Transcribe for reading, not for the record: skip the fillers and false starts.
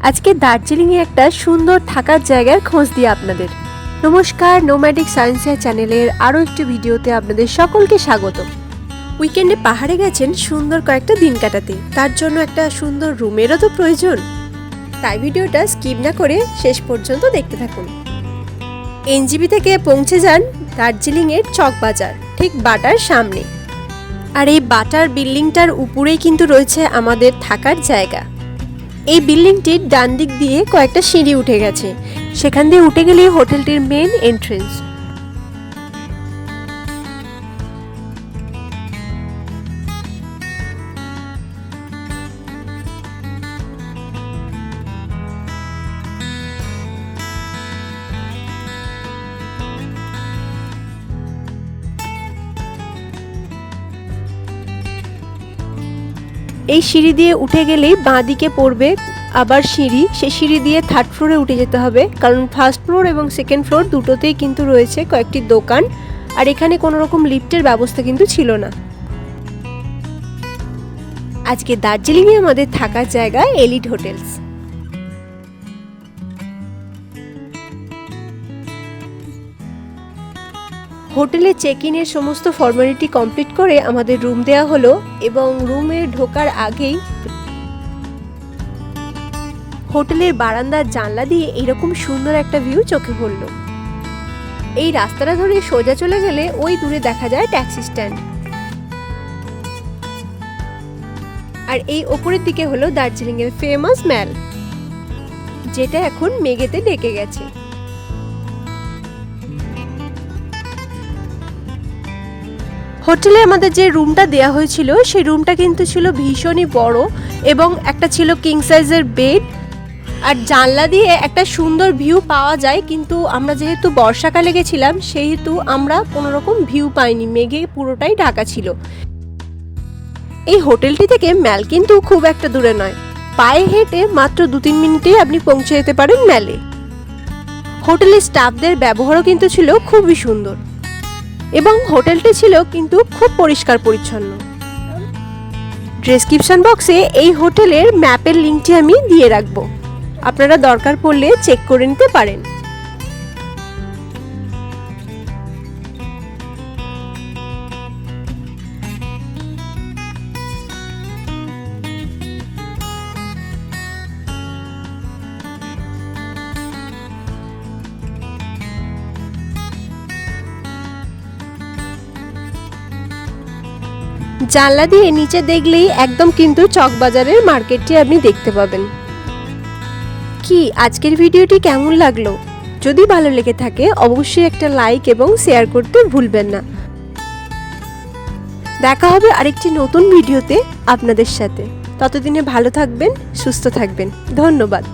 আজকে দার্জিলিংয়ে একটা সুন্দর থাকার জায়গার খোঁজ দিয়ে আপনাদের নমস্কার। নোম্যাডিক সায়েন্সের চ্যানেলের আরও একটি ভিডিওতে আপনাদের সকলকে স্বাগত। উইকেন্ডে পাহাড়ে গেছেন সুন্দর কয়েকটা দিন কাটাতে, তার জন্য একটা সুন্দর রুমেরও তো প্রয়োজন। তাই ভিডিওটা স্কিপ না করে শেষ পর্যন্ত দেখতে থাকুন। এনজিবি থেকে পৌঁছে যান দার্জিলিংয়ের চকবাজার, ঠিক বাটার সামনে। আর এই বাটার বিল্ডিংটার উপরেই কিন্তু রয়েছে আমাদের থাকার জায়গা। এই বিল্ডিংটির ডান দিক দিয়ে কয়েকটা সিঁড়ি উঠে গেছে, সেখান দিয়ে উঠে গেলেই হোটেলটির মেন এন্ট্রেন্স। এই সিঁড়ি দিয়ে উঠে গেলেই বাঁ দিকে পড়বে আবার সিঁড়ি, সেই সিঁড়ি দিয়ে থার্ড ফ্লোরে উঠে যেতে হবে, কারণ ফার্স্ট ফ্লোর এবং সেকেন্ড ফ্লোর দুটোতেই কিন্তু রয়েছে কয়েকটি দোকান, আর এখানে কোনো রকম লিফটের ব্যবস্থা কিন্তু ছিল না। আজকে দার্জিলিংয়ে আমাদের থাকার জায়গা এলিট হোটেলস। হোটেলে চেক ইনের সমস্ত ফর্মালিটি কমপ্লিট করে আমাদের রুম দেওয়া হলো, এবং রুমে ঢোকার আগেই হোটেলের বারান্দার জানলা দিয়ে এরকম সুন্দর একটা ভিউ চোখে পড়ল। এই রাস্তাটা ধরে সোজা চলে গেলে ওই দূরে দেখা যায় ট্যাক্সি স্ট্যান্ড, আর এই ওপরের দিকে হলো দার্জিলিং এর ফেমাস ম্যাল, যেটা এখন মেঘেতে ঢেকে গেছে। হোটেলে আমাদের যে রুমটা দেয়া হয়েছিল সেই রুমটা কিন্তু ছিল ভীষণই বড়, এবং একটা ছিল কিং সাইজের বেড, আর জানলা দিয়ে একটা সুন্দর ভিউ পাওয়া যায়। কিন্তু আমরা যেহেতু বর্ষাকালে গেছিলাম সেহেতু আমরা কোনো রকম ভিউ পাইনি, মেঘে পুরোটাই ঢাকা ছিল। এই হোটেলটি থেকে ম্যাল কিন্তু খুব একটা দূরে নয়, পায়ে হেঁটে মাত্র 2-3 মিনিটেই আপনি পৌঁছে যেতে পারেন ম্যালে। হোটেলের স্টাফদের ব্যবহারও কিন্তু ছিল খুবই সুন্দর, এবং হোটেলটি ছিল কিন্তু খুব পরিষ্কার পরিচ্ছন্ন। ডেসক্রিপশন বক্সে এই হোটেলের ম্যাপের লিঙ্কটি আমি দিয়ে রাখবো, আপনারা দরকার পড়লে চেক করে নিতে পারেন। জানলা দিয়ে নিচে দেখলেই একদম কিন্তু চকবাজারের মার্কেটটি আপনি দেখতে পাবেন। কি আজকের ভিডিওটি কেমন লাগলো? যদি ভালো লেগে থাকে অবশ্যই একটা লাইক এবং শেয়ার করতে ভুলবেন না। দেখা হবে আরেকটি নতুন ভিডিওতে আপনাদের সাথে। ততদিনে ভালো থাকবেন, সুস্থ থাকবেন। ধন্যবাদ।